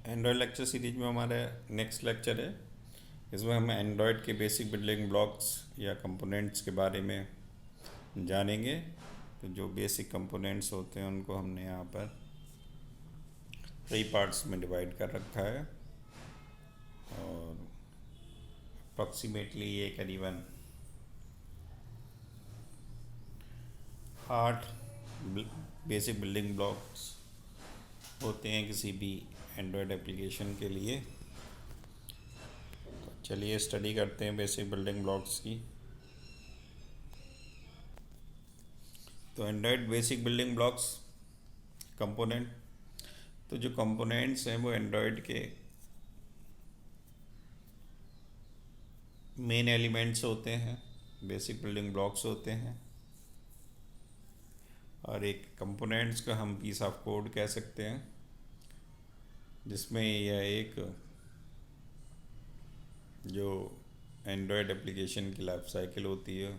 Android lecture series में हमारा next lecture है। इसमें हम एंड्रॉयड के बेसिक बिल्डिंग ब्लॉक्स या कंपोनेंट्स के बारे में जानेंगे। तो जो बेसिक कंपोनेंट्स होते हैं उनको हमने यहाँ पर कई पार्ट्स में डिवाइड कर रखा है और अप्रॉक्सीमेटली ये करीबन 8 बेसिक बिल्डिंग ब्लॉक्स होते हैं किसी भी एंड्रॉयड एप्लीकेशन के लिए। तो चलिए स्टडी करते हैं बेसिक बिल्डिंग ब्लॉक्स की। तो Android basic building blocks component, तो जो कंपोनेंट्स हैं वो एंड्रॉयड के मेन एलिमेंट्स होते हैं, बेसिक बिल्डिंग ब्लॉक्स होते हैं। और एक कंपोनेंट्स का हम पीस ऑफ कोड कह सकते हैं, जिसमें यह एक जो एंड्रॉयड एप्लीकेशन की लाइफ साइकिल होती है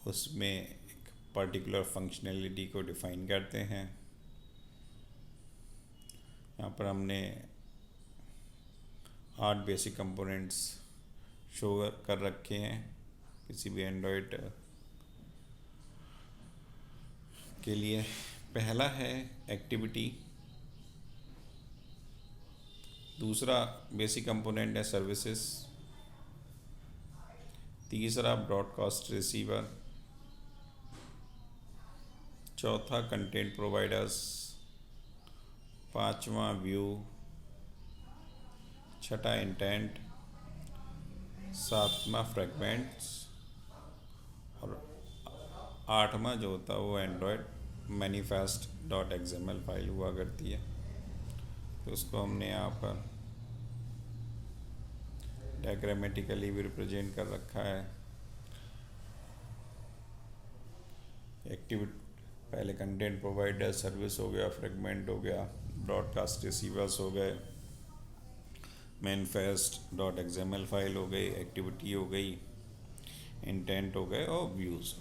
उसमें एक पर्टिकुलर फंक्शनैलिटी को डिफ़ाइन करते हैं। यहाँ पर हमने 8 बेसिक कंपोनेंट्स शो कर रखे हैं किसी भी एंड्रॉयड के लिए। पहला है एक्टिविटी, दूसरा बेसिक कंपोनेंट है सर्विसेज, तीसरा ब्रॉडकास्ट रिसीवर, चौथा कंटेंट प्रोवाइडर्स, पांचवा व्यू, छठा इंटेंट, सातवां फ्रेगमेंट्स और आठवां जो होता है वो Android manifest dot XML file हुआ करती है। तो उसको हमने यहाँ पर डायग्रामेटिकली भी रिप्रेजेंट कर रखा है। एक्टिविटी पहले कंटेंट प्रोवाइडर सर्विस हो गया, फ्रेगमेंट हो गया, ब्रॉडकास्ट रिसीवर्स हो गए, मैनिफेस्ट डॉट एक्सएमएल फाइल हो गई, एक्टिविटी हो गई, इंटेंट हो गए और व्यूज़।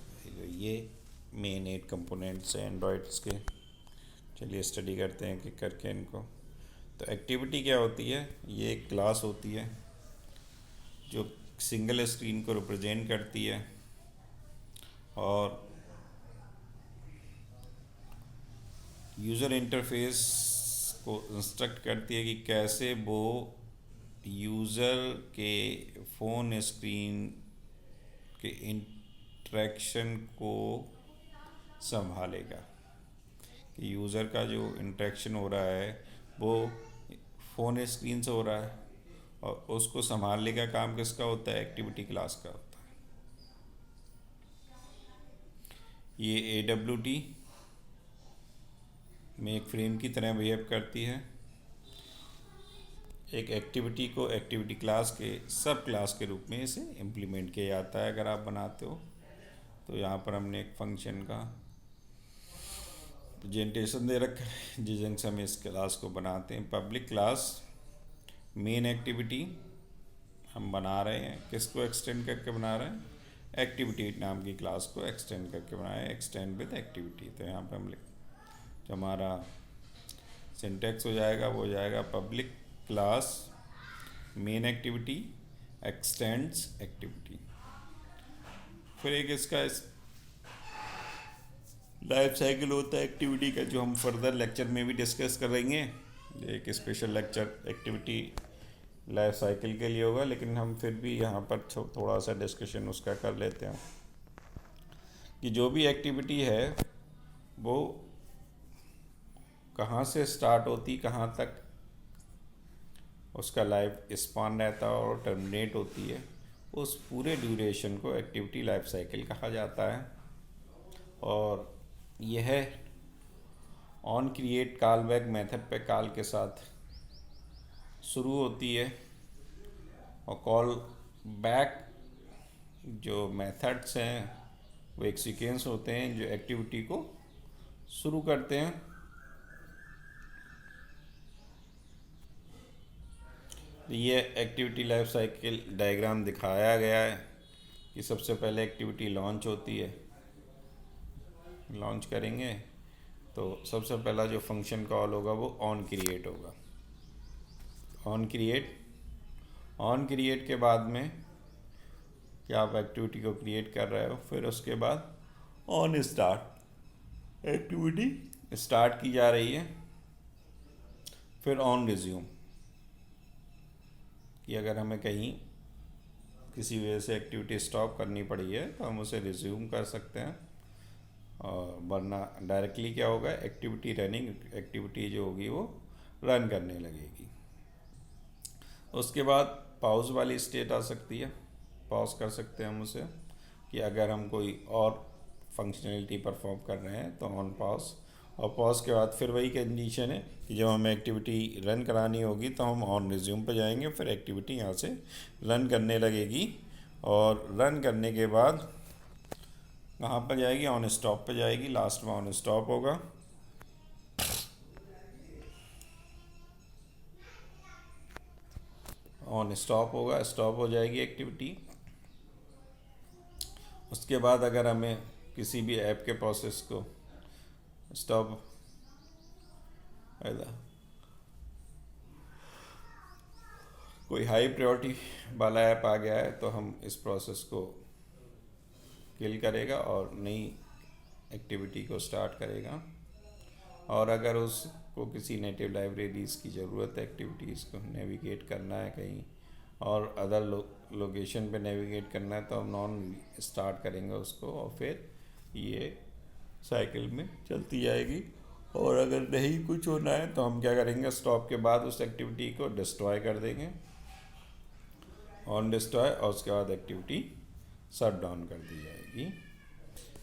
ये मेन 8 कंपोनेंट्स हैं एंड्रॉयड्स के। चलिए स्टडी करते हैं कि करके इनको। तो एक्टिविटी क्या होती है? ये एक क्लास होती है जो सिंगल स्क्रीन को रिप्रेजेंट करती है और यूज़र इंटरफेस को इंस्ट्रक्ट करती है कि कैसे वो यूज़र के फ़ोन स्क्रीन के इंटरेक्शन को संभालेगा। कि यूज़र का जो इंटरेक्शन हो रहा है वो फ़ोन स्क्रीन से हो रहा है और उसको संभालने का काम किसका होता है? एक्टिविटी क्लास का होता है। ये AWT में एक फ्रेम की तरह बिहेव करती है। एक एक्टिविटी को एक्टिविटी क्लास के सब क्लास के रूप में इसे इम्प्लीमेंट किया जाता है अगर आप बनाते हो। तो यहाँ पर हमने एक फंक्शन का प्रेजेंटेशन दे रखा है जिससे हम इस क्लास को बनाते हैं। पब्लिक क्लास मेन एक्टिविटी हम बना रहे हैं, किसको एक्सटेंड करके बना रहे हैं? एक्टिविटी नाम की क्लास को एक्सटेंड करके बनाए, एक्सटेंड विद एक्टिविटी। तो यहाँ पर हम जो हमारा सिंटेक्स हो जाएगा वो हो जाएगा public class main activity x tends activity. फिर एक इसका लाइफ साइकिल होता है एक्टिविटी का, जो हम फर्दर लेक्चर में भी डिस्कस करेंगे। एक special lecture activity life cycle के लिए होगा, लेकिन हम फिर भी यहाँ पर थोड़ा सा डिस्कशन उसका कर लेते हैं कि जो भी एक्टिविटी है वो कहाँ से स्टार्ट होती, कहाँ तक उसका लाइफ स्पान रहता है और टर्मिनेट होती है, उस पूरे ड्यूरेशन को एक्टिविटी लाइफ साइकिल कहा जाता है। और यह on create call back method पे कॉल के साथ शुरू होती है और कॉल बैक जो मेथड्स हैं वो एक सीक्वेंस होते हैं जो एक्टिविटी को शुरू करते हैं। ये एक्टिविटी लाइफ साइकिल डायग्राम दिखाया गया है कि सबसे पहले एक्टिविटी लॉन्च होती है, लॉन्च करेंगे तो सबसे पहला जो फंक्शन कॉल होगा वो ऑन क्रिएट होगा। ऑन क्रिएट के बाद में क्या आप एक्टिविटी को क्रिएट कर रहे हो, फिर उसके बाद ऑन स्टार्ट, एक्टिविटी स्टार्ट की जा रही है। फिर ऑन रिज्यूम, कि अगर हमें कहीं किसी वजह से एक्टिविटी स्टॉप करनी पड़ी है तो हम उसे रिज्यूम कर सकते हैं, और वरना डायरेक्टली क्या होगा, एक्टिविटी रनिंग, एक्टिविटी जो होगी वो रन करने लगेगी। उसके बाद पॉज वाली स्टेट आ सकती है, पॉज कर सकते हैं हम उसे, कि अगर हम कोई और फंक्शनलिटी परफॉर्म कर रहे हैं तो ऑन पॉज। और पॉज के बाद फिर वही कंडीशन है कि जब हमें एक्टिविटी रन करानी होगी तो हम ऑन रिज्यूम पे जाएंगे, फिर एक्टिविटी यहाँ से रन करने लगेगी। और रन करने के बाद कहाँ पर जाएगी, ऑन स्टॉप पे जाएगी, लास्ट में ऑन स्टॉप होगा। ऑन स्टॉप होगा, स्टॉप हो जाएगी एक्टिविटी। उसके बाद अगर हमें किसी भी ऐप के प्रोसेस को स्टॉप, कोई हाई प्रायोरिटी वाला ऐप आ गया है तो हम इस प्रोसेस को किल करेगा और नई एक्टिविटी को स्टार्ट करेगा। और अगर उसको किसी नेटिव लाइब्रेरीज़ की ज़रूरत है, एक्टिविटीज़ को नेविगेट करना है कहीं और अदर लोकेशन पे नेविगेट करना है, तो हम नॉन स्टार्ट करेंगे उसको, और फिर ये साइकिल में चलती जाएगी। और अगर नहीं कुछ होना है तो हम क्या करेंगे, स्टॉप के बाद उस एक्टिविटी को डिस्ट्रॉय कर देंगे, ऑन डिस्ट्रॉय, और उसके बाद एक्टिविटी शट डाउन कर दी जाएगी।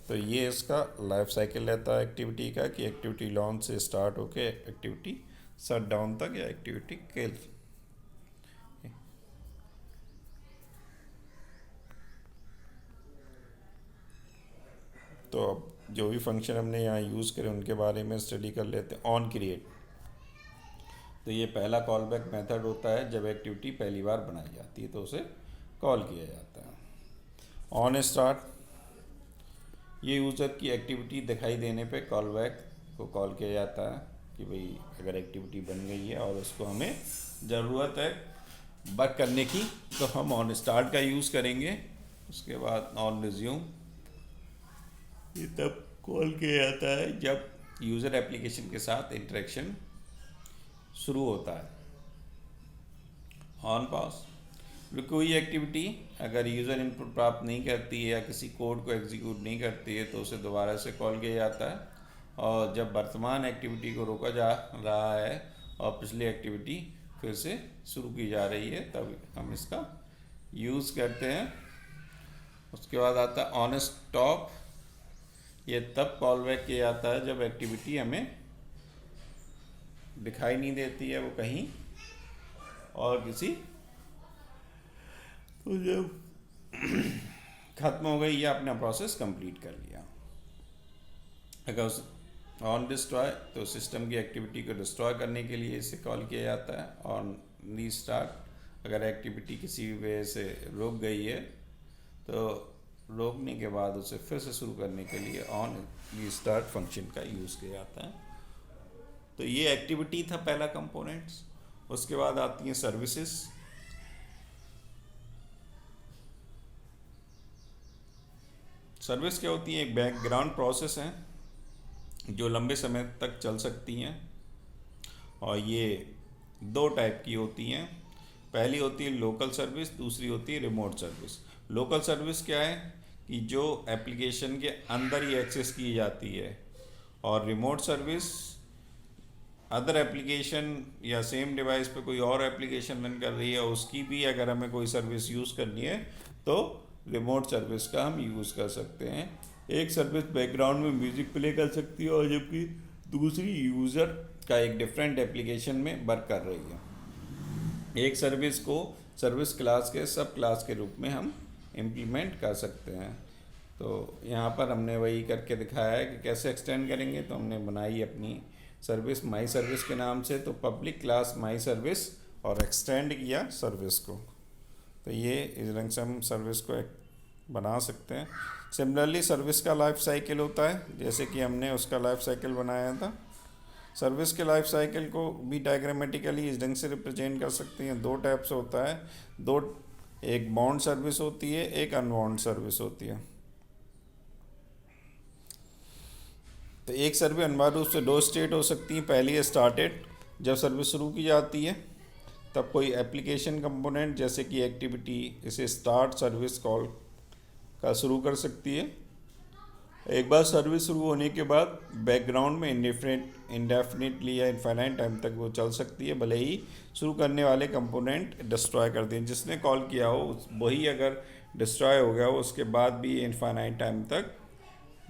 तो ये इसका लाइफ साइकिल रहता है एक्टिविटी का, कि एक्टिविटी लॉन्च से स्टार्ट होके एक्टिविटी शट डाउन तक या एक्टिविटी किल। तो अब जो भी फंक्शन हमने यहाँ यूज़ करे उनके बारे में स्टडी कर लेते हैं। ऑन क्रिएट, तो ये पहला कॉल बैक मेथड होता है, जब एक्टिविटी पहली बार बनाई जाती है तो उसे कॉल किया जाता है। ऑन स्टार्ट, ये यूज़र की एक्टिविटी दिखाई देने पे कॉल बैक को कॉल किया जाता है, कि भाई अगर एक्टिविटी बन गई है और उसको हमें ज़रूरत है वर्क करने की तो हम ऑन स्टार्ट का यूज़ करेंगे। उसके बाद ऑन रिज्यूम, ये तब कॉल किया जाता है जब यूज़र एप्लीकेशन के साथ इंटरेक्शन शुरू होता है। ऑन पॉज, कोई एक्टिविटी अगर यूज़र इनपुट प्राप्त नहीं करती है या किसी कोड को एग्जीक्यूट नहीं करती है तो उसे दोबारा से कॉल किया जाता है। और जब वर्तमान एक्टिविटी को रोका जा रहा है और पिछली एक्टिविटी फिर से शुरू की जा रही है तब हम इसका यूज़ करते हैं। उसके बाद आता है ऑन स्टॉप, ये तब कॉल बैक किया जाता है जब एक्टिविटी हमें दिखाई नहीं देती है वो कहीं और किसी, तो जब ख़त्म हो गई या अपना प्रोसेस कंप्लीट कर लिया। अगर ऑन डिस्ट्रॉय, तो सिस्टम की एक्टिविटी को डिस्ट्रॉय करने के लिए इसे कॉल किया जाता है। ऑन रीस्टार्ट, अगर एक्टिविटी किसी भी वजह से रुक गई है तो रोकने के बाद उसे फिर से शुरू करने के लिए ऑन रीस्टार्ट फंक्शन का यूज़ किया जाता है। तो ये एक्टिविटी था पहला कंपोनेंट्स। उसके बाद आती हैं सर्विसेज। सर्विस क्या होती है, एक बैकग्राउंड प्रोसेस है जो लंबे समय तक चल सकती हैं और ये दो टाइप की होती हैं। पहली होती है लोकल सर्विस, दूसरी होती है रिमोट सर्विस। लोकल सर्विस क्या है कि जो एप्लीकेशन के अंदर ही एक्सेस की जाती है, और रिमोट सर्विस अदर एप्लीकेशन या सेम डिवाइस पे कोई और एप्लीकेशन रन कर रही है उसकी भी अगर हमें कोई सर्विस यूज़ करनी है तो रिमोट सर्विस का हम यूज़ कर सकते हैं। एक सर्विस बैकग्राउंड में म्यूज़िक प्ले कर सकती है और जबकि दूसरी यूज़र का एक डिफरेंट एप्लीकेशन में वर्क कर रही है। एक सर्विस को सर्विस क्लास के सब क्लास के रूप में हम इम्प्लीमेंट कर सकते हैं। तो यहाँ पर हमने वही करके दिखाया है कि कैसे एक्सटेंड करेंगे। तो हमने बनाई अपनी सर्विस माई सर्विस के नाम से, तो पब्लिक क्लास माई सर्विस और एक्सटेंड किया सर्विस को। तो ये इस रंग से हम सर्विस को बना सकते हैं। सिमिलरली सर्विस का लाइफ साइकिल होता है, जैसे कि हमने उसका लाइफ साइकिल बनाया था। सर्विस के लाइफ साइकिल को भी डायग्रामेटिकली इस ढंग से रिप्रेजेंट कर सकते हैं। दो टाइप से होता है, दो, एक बाउंड सर्विस होती है, एक अनबाउंड सर्विस होती है। तो एक सर्विस अनिवार्य रूप से दो स्टेट हो सकती है। पहली है स्टार्टेड, जब सर्विस शुरू की जाती है तब कोई एप्लीकेशन कंपोनेंट जैसे कि एक्टिविटी इसे स्टार्ट सर्विस कॉल का शुरू कर सकती है। एक बार सर्विस शुरू होने के बाद बैकग्राउंड में इंडेफिनिटली या इनफाइनाइट टाइम तक वो चल सकती है, भले ही शुरू करने वाले कंपोनेंट डिस्ट्रॉय कर दें। जिसने कॉल किया हो वही अगर डिस्ट्रॉय हो गया हो उसके बाद भी इनफाइनाइट टाइम तक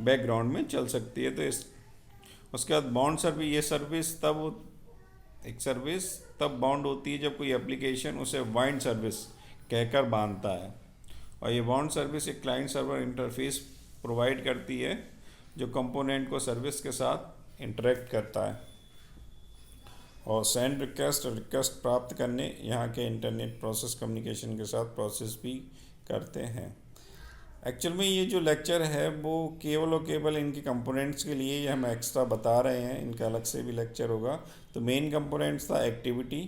बैकग्राउंड में चल सकती है। तो इस उसके बाद बाउंड सर्विस, ये सर्विस एक सर्विस तब बाउंड होती है जब कोई एप्लीकेशन उसे वाइंड सर्विस कहकर बांधता है। और ये बाउंड सर्विस एक क्लाइंट सर्वर इंटरफेस प्रोवाइड करती है जो कंपोनेंट को सर्विस के साथ इंटरेक्ट करता है और सेंड रिक्वेस्ट प्राप्त करने यहाँ के इंटरनेट प्रोसेस कम्युनिकेशन के साथ प्रोसेस भी करते हैं। एक्चुअल में ये जो लेक्चर है वो केवल और केवल इनके कंपोनेंट्स के लिए ये हम एक्स्ट्रा बता रहे हैं, इनका अलग से भी लेक्चर होगा। तो मेन कंपोनेंट्स था एक्टिविटी,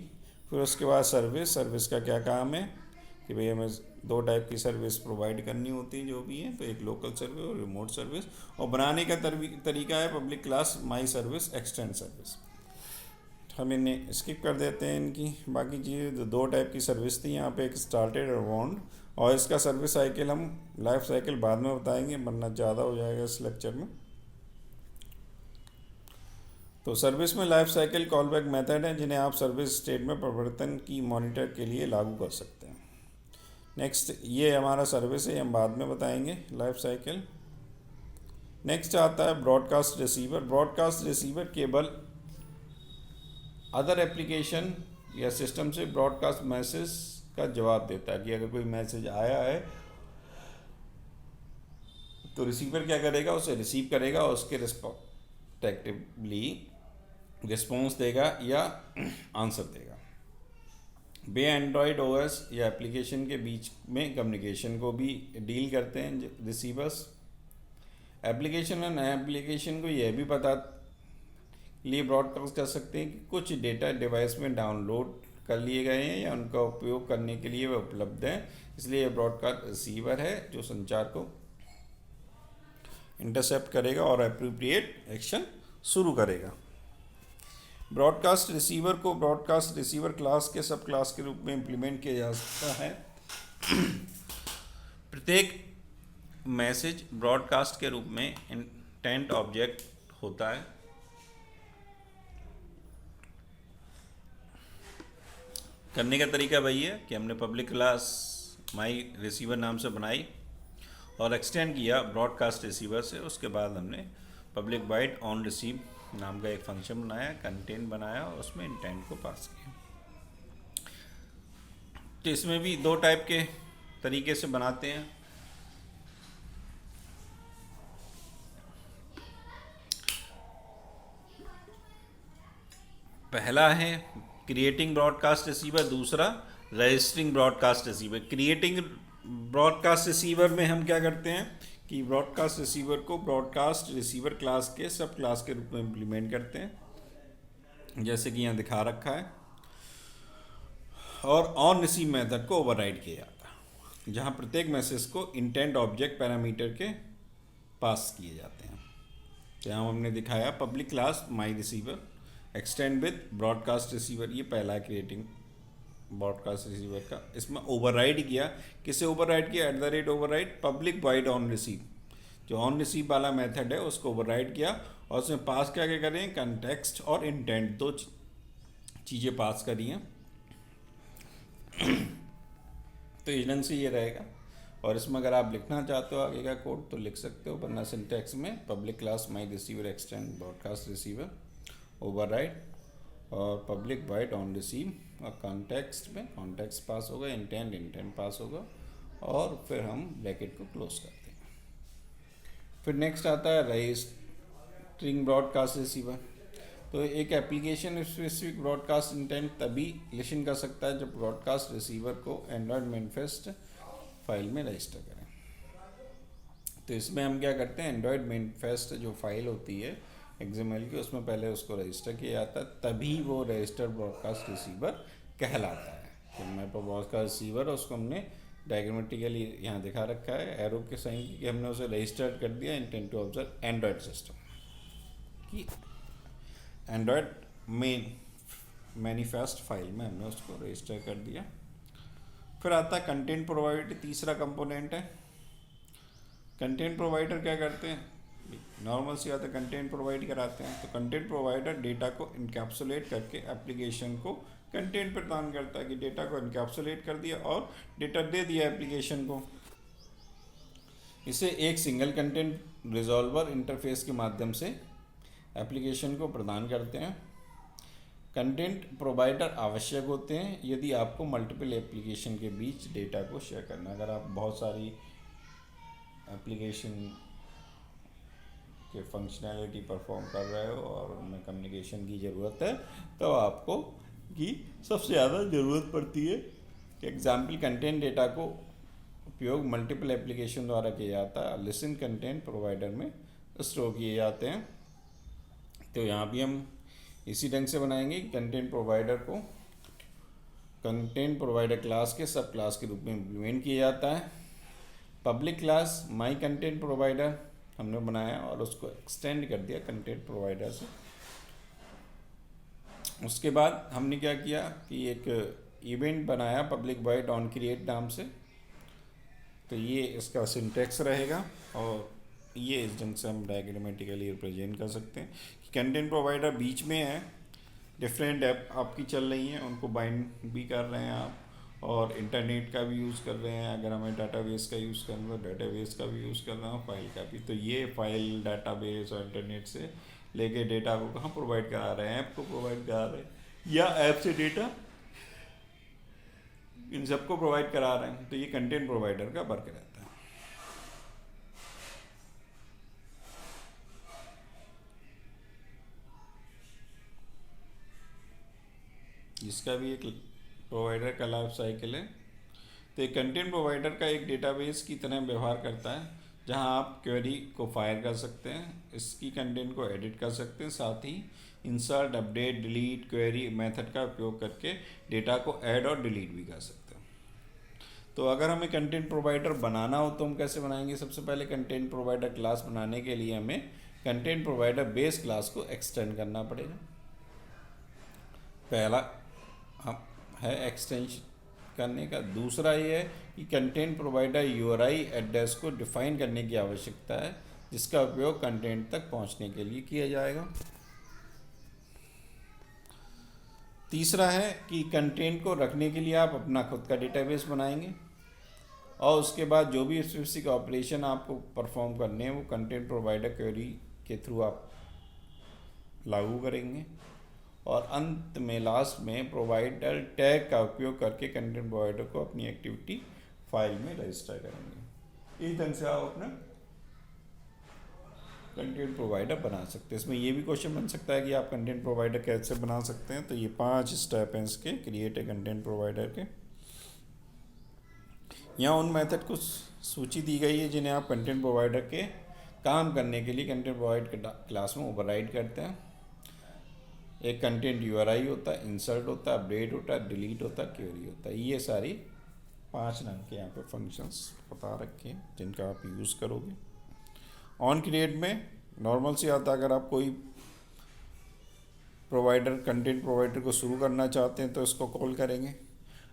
फिर उसके बाद सर्विस का क्या काम है कि भाई हमें दो टाइप की सर्विस प्रोवाइड करनी होती है जो भी है, तो एक लोकल सर्विस और रिमोट सर्विस। और बनाने का तरीका है public class my service extend service. हम इन्हें स्किप कर देते हैं इनकी बाकी चीज़ें। दो टाइप की सर्विस थी यहाँ पे, एक स्टार्टेड और बाउंड, और इसका सर्विस साइकिल हम लाइफ साइकिल बाद में बताएंगे वरना ज़्यादा हो जाएगा इस लेक्चर में। तो सर्विस में लाइफ साइकिल कॉलबैक मेथड है जिन्हें आप सर्विस स्टेट में परिवर्तन की मॉनिटर के लिए लागू कर सकते हैं। नेक्स्ट ये हमारा सर्विस है, हम बाद में बताएंगे लाइफ साइकिल। नेक्स्ट आता है ब्रॉडकास्ट रिसीवर। ब्रॉडकास्ट रिसीवर केवल अदर एप्लीकेशन या सिस्टम से ब्रॉडकास्ट मैसेज का जवाब देता है कि अगर कोई मैसेज आया है तो रिसीवर क्या करेगा, उसे रिसीव करेगा और उसके रिस्पेक्टिवली रिस्पॉन्स देगा या आंसर देगा। वे एंड्रॉयड ओएस या एप्लीकेशन के बीच में कम्युनिकेशन को भी डील करते हैं रिसीवर्स। एप्लीकेशन और नए एप्लीकेशन को यह भी पता लिए ब्रॉडकास्ट कर सकते हैं कि कुछ डेटा डिवाइस में डाउनलोड कर लिए गए हैं या उनका उपयोग करने के लिए वे उपलब्ध हैं। इसलिए यह ब्रॉडकास्ट रिसीवर है जो संचार को इंटरसेप्ट करेगा और एप्रोप्रिएट एक्शन शुरू करेगा। ब्रॉडकास्ट रिसीवर को ब्रॉडकास्ट रिसीवर क्लास के सब क्लास के रूप में इम्प्लीमेंट किया जा सकता है। प्रत्येक मैसेज ब्रॉडकास्ट के रूप में इंटेंट ऑब्जेक्ट होता है। करने का तरीका वही है कि हमने पब्लिक क्लास माई रिसीवर नाम से बनाई और एक्सटेंड किया ब्रॉडकास्ट रिसीवर से। उसके बाद हमने पब्लिक बाइट ऑन रिसीव नाम का एक फंक्शन बनाया, कंटेंट बनाया और उसमें इंटेंट को पास किया। तो इसमें भी दो टाइप के तरीके से बनाते हैं। पहला है क्रिएटिंग ब्रॉडकास्ट रिसीवर, दूसरा registering broadcast receiver. Creating broadcast receiver में हम क्या करते हैं कि ब्रॉडकास्ट रिसीवर को ब्रॉडकास्ट रिसीवर क्लास के सब क्लास के रूप में इम्प्लीमेंट करते हैं जैसे कि यहाँ दिखा रखा है, और ऑन रिसीव मेथड को ओवरराइड किया जाता है जहाँ प्रत्येक मैसेज को इंटेंट ऑब्जेक्ट पैरामीटर के पास किए जाते हैं। तो यहाँ हमने दिखाया public class my receiver extend with broadcast receiver, ये पहला क्रिएटिंग ब्रॉडकास्ट रिसीवर का। इसमें ओवरराइड किया, किसे ओवरराइड किया, @ override public wide on receive, जो ऑन रिसीव वाला मेथड है उसको ओवरराइड किया और उसमें पास क्या क्या करें, कंटेक्स्ट और इंटेंट, दो चीज़ें पास करी हैं। तो इधन से ये रहेगा। और इसमें अगर आप लिखना चाहते हो आगे का कोड तो लिख सकते हो, वरना सिंटैक्स में public class my receiver extend broadcast receiver override और पब्लिक वाइड ऑन रिसीव और कॉन्टेक्स्ट में कॉन्टेक्स्ट पास होगा, इंटेंट पास होगा और फिर हम ब्रैकेट को क्लोज करते हैं। फिर नेक्स्ट आता है रजिस्टरिंग ब्रॉडकास्ट रिसीवर। तो एक एप्लीकेशन स्पेसिफिक ब्रॉडकास्ट इंटेंट तभी लिसन कर सकता है जब ब्रॉडकास्ट रिसीवर को एंड्रॉयड मैनिफेस्ट फाइल में रजिस्टर करें। तो इसमें हम क्या करते हैं, एंड्रॉयड मैनिफेस्ट जो फाइल होती है XML की, उसमें पहले उसको रजिस्टर किया जाता है, तभी वो रजिस्टर्ड ब्रॉडकास्ट रिसीवर कहलाता है। तो मैं ब्रॉडकास्ट रिसीवर, उसको हमने डायग्रामेटिकली यहाँ दिखा रखा है एरो के साइन कि हमने उसे रजिस्टर्ड कर दिया intent to observe android system की एंड्रॉयड मैनिफेस्ट फाइल में हमने उसको रजिस्टर कर दिया। फिर आता है कंटेंट प्रोवाइडर, तीसरा कंपोनेंट है। कंटेंट प्रोवाइडर क्या करते हैं, नॉर्मल सी बात है, कंटेंट प्रोवाइड कराते हैं। तो कंटेंट प्रोवाइडर डेटा को इनकैप्सुलेट करके एप्लीकेशन को कंटेंट प्रदान करता है कि डेटा को इनकैप्सुलेट कर दिया और डेटा दे दिया एप्लीकेशन को। इसे एक सिंगल कंटेंट रिजॉल्वर इंटरफेस के माध्यम से एप्लीकेशन को प्रदान करते हैं। कंटेंट प्रोवाइडर आवश्यक होते हैं यदि आपको मल्टीपल एप्लीकेशन के बीच डेटा को शेयर करना। अगर आप बहुत सारी एप्लीकेशन के फंक्शनैलिटी परफॉर्म कर रहे हो और उनमें कम्युनिकेशन की ज़रूरत है, तो आपको की सबसे ज़्यादा ज़रूरत पड़ती है। एग्जाम्पल, कंटेंट डेटा को उपयोग मल्टीपल एप्लीकेशन द्वारा किया जाता है, लिसन कंटेंट प्रोवाइडर में स्टोर किए जाते हैं। तो यहाँ भी हम इसी ढंग से बनाएंगे। कंटेंट प्रोवाइडर को कंटेंट प्रोवाइडर क्लास के सब क्लास के रूप में इम्प्लीमेंट किया जाता है। Public class my content provider हमने बनाया और उसको एक्सटेंड कर दिया कंटेंट प्रोवाइडर से। उसके बाद हमने क्या किया कि एक इवेंट बनाया पब्लिक वॉइड ऑन क्रिएट नाम से। तो ये इसका सिंटेक्स रहेगा और ये इस ढंग से हम डायग्रामेटिकली रिप्रेजेंट कर सकते हैं कि कंटेंट प्रोवाइडर बीच में है, डिफरेंट ऐप आपकी चल रही हैं, उनको बाइंड भी कर रहे हैं आप, और इंटरनेट का भी यूज़ कर रहे हैं। अगर हमें डाटाबेस का यूज़ करना है, डाटाबेस का भी यूज़ करना है, फाइल का भी। तो ये फाइल डाटाबेस और इंटरनेट से लेके डेटा को कहाँ प्रोवाइड करा रहे हैं, ऐप को प्रोवाइड करा रहे हैं, या ऐप से डेटा, इन सबको प्रोवाइड करा रहे हैं। तो ये कंटेंट प्रोवाइडर का वर्क रहता है। इसका भी एक प्रोवाइडर का लाइफ साइकिल है। तो एक कंटेंट प्रोवाइडर का एक डेटाबेस की तरह व्यवहार करता है, जहां आप क्वेरी को फायर कर सकते हैं, इसकी कंटेंट को एडिट कर सकते हैं, साथ ही insert, update, delete, query method का उपयोग करके डेटा को ऐड और डिलीट भी कर सकते हैं। तो अगर हमें कंटेंट प्रोवाइडर बनाना हो तो हम कैसे बनाएंगे? सबसे पहले कंटेंट प्रोवाइडर क्लास बनाने के लिए हमें कंटेंट प्रोवाइडर बेस क्लास को एक्सटेंड करना पड़ेगा। पहला है एक्सटेंशन करने का। दूसरा ये है कि कंटेंट प्रोवाइडर URI एड्रेस को डिफाइन करने की आवश्यकता है, जिसका उपयोग कंटेंट तक पहुंचने के लिए किया जाएगा। तीसरा है कि कंटेंट को रखने के लिए आप अपना खुद का डेटाबेस बनाएंगे और उसके बाद जो भी स्पेसिफिक ऑपरेशन आपको परफॉर्म करने हैं वो कंटेंट प्रोवाइडर क्वेरी के थ्रू आप लागू करेंगे। और अंत में लास्ट में प्रोवाइडर टैग का उपयोग करके कंटेंट प्रोवाइडर को अपनी एक्टिविटी फाइल में रजिस्टर करेंगे। इस ढंग से आप अपना कंटेंट प्रोवाइडर बना सकते हैं। इसमें ये भी क्वेश्चन बन सकता है कि आप कंटेंट प्रोवाइडर कैसे बना सकते हैं। तो ये 5 स्टेप हैं इसके, क्रिएट ए कंटेंट प्रोवाइडर के। यहाँ उन मेथड को सूची दी गई है जिन्हें आप कंटेंट प्रोवाइडर के काम करने के लिए कंटेंट प्रोवाइड क्लास में ओवरराइड करते हैं। एक कंटेंट URI होता है, इंसर्ट होता है, अपडेट होता है, डिलीट होता है, क्वेरी होता है। ये सारी 5 रंग के यहाँ पे फंक्शंस बता रखे हैं जिनका आप यूज़ करोगे। ऑन क्रिएट में नॉर्मल से आता है, अगर आप कोई प्रोवाइडर कंटेंट प्रोवाइडर को शुरू करना चाहते हैं तो इसको कॉल करेंगे।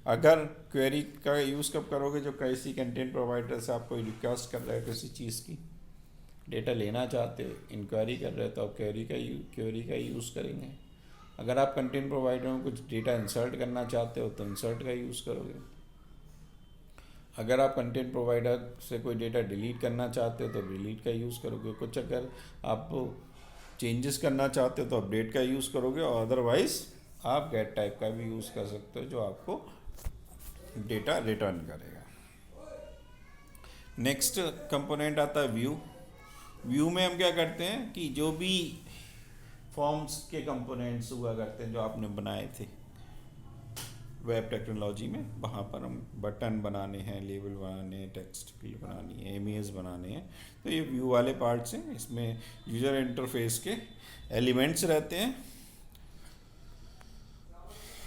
अगर क्वेरी का यूज़ कब करोगे? जो किसी कंटेंट प्रोवाइडर से आप कोई रिक्वेस्ट कर रहे हो किसी चीज़ की, डेटा लेना चाहते हो, इंक्वायरी कर रहे हो, तो आप क्वेरी का यूज़ करेंगे। अगर आप कंटेंट प्रोवाइडर में कुछ डेटा इंसर्ट करना चाहते हो तो इंसर्ट का यूज़ करोगे। अगर आप कंटेंट प्रोवाइडर से कोई डेटा डिलीट करना चाहते हो तो डिलीट का यूज़ करोगे। कुछ अगर आप चेंजेस करना चाहते हो तो अपडेट का यूज़ करोगे, और अदरवाइज आप गेट टाइप का भी यूज़ कर सकते हो जो आपको डेटा रिटर्न करेगा। नेक्स्ट कंपोनेंट आता है व्यू। व्यू में हम क्या करते हैं कि जो भी फॉर्म्स के कंपोनेंट्स हुआ करते हैं जो आपने बनाए थे, वेब टेक्नोलॉजी में, वहाँ पर हम बटन बनाने हैं, लेबल बनाने हैं, टेक्स्ट फील्ड बनानी है, इमेज बनाने हैं, तो ये व्यू वाले पार्ट्स हैं। इसमें यूज़र इंटरफेस के एलिमेंट्स रहते हैं।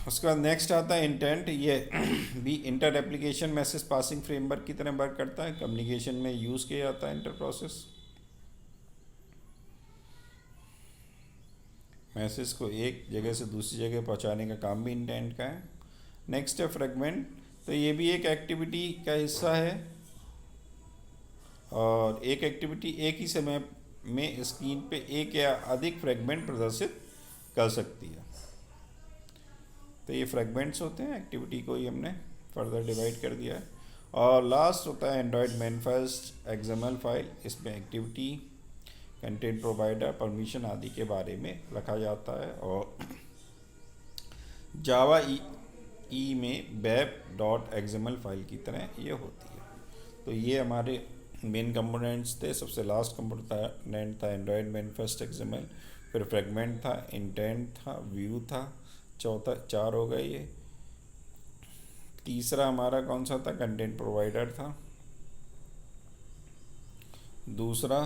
उसके बाद नेक्स्ट आता है इंटेंट। ये भी inter application message passing framework की तरह वर्क करता है। कम्युनिकेशन में यूज़ किया जाता है इंटर प्रोसेस। मैसेज को एक जगह से दूसरी जगह पहुंचाने का काम भी इंटेंट का है। नेक्स्ट है फ्रेगमेंट। तो ये भी एक एक्टिविटी का हिस्सा है, और एक एक्टिविटी एक ही समय में स्क्रीन पे एक या अधिक फ्रेगमेंट प्रदर्शित कर सकती है। तो ये फ्रेगमेंट्स होते हैं, एक्टिविटी को ही हमने फर्दर डिवाइड कर दिया है। और लास्ट होता है एंड्रॉयड मैनिफेस्ट एक्सएमएल फाइल। इसमें एक्टिविटी, कंटेंट प्रोवाइडर, परमिशन आदि के बारे में रखा जाता है। और जावा ई में वेब डॉट एक्सएमएल फाइल की तरह ये होती है। तो ये हमारे मेन कंपोनेंट्स थे। सबसे लास्ट कंपोनेंट था एंड्रॉयड मैनिफेस्ट एक्सएमएल, फिर फ्रेगमेंट था, इंटेंट था, व्यू था, चौथा 4 हो गए ये। तीसरा हमारा कौन सा था? कंटेंट प्रोवाइडर था। दूसरा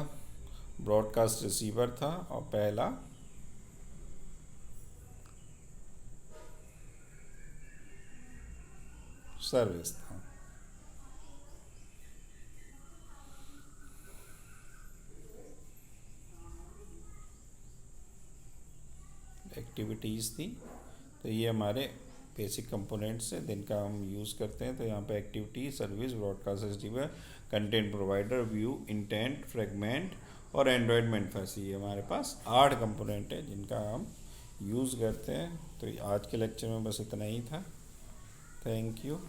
ब्रॉडकास्ट रिसीवर था, और पहला सर्विस था। एक्टिविटीज़ थी। तो ये हमारे बेसिक कंपोनेंट्स हैं जिनका हम यूज़ करते हैं। तो यहाँ पे activity, service, broadcast receiver, content provider, view, intent, fragment और एंड्रॉयड मैनिफेस्ट, ये हमारे पास 8 कंपोनेंट है जिनका हम यूज़ करते हैं। तो आज के लेक्चर में बस इतना ही था। Thank you.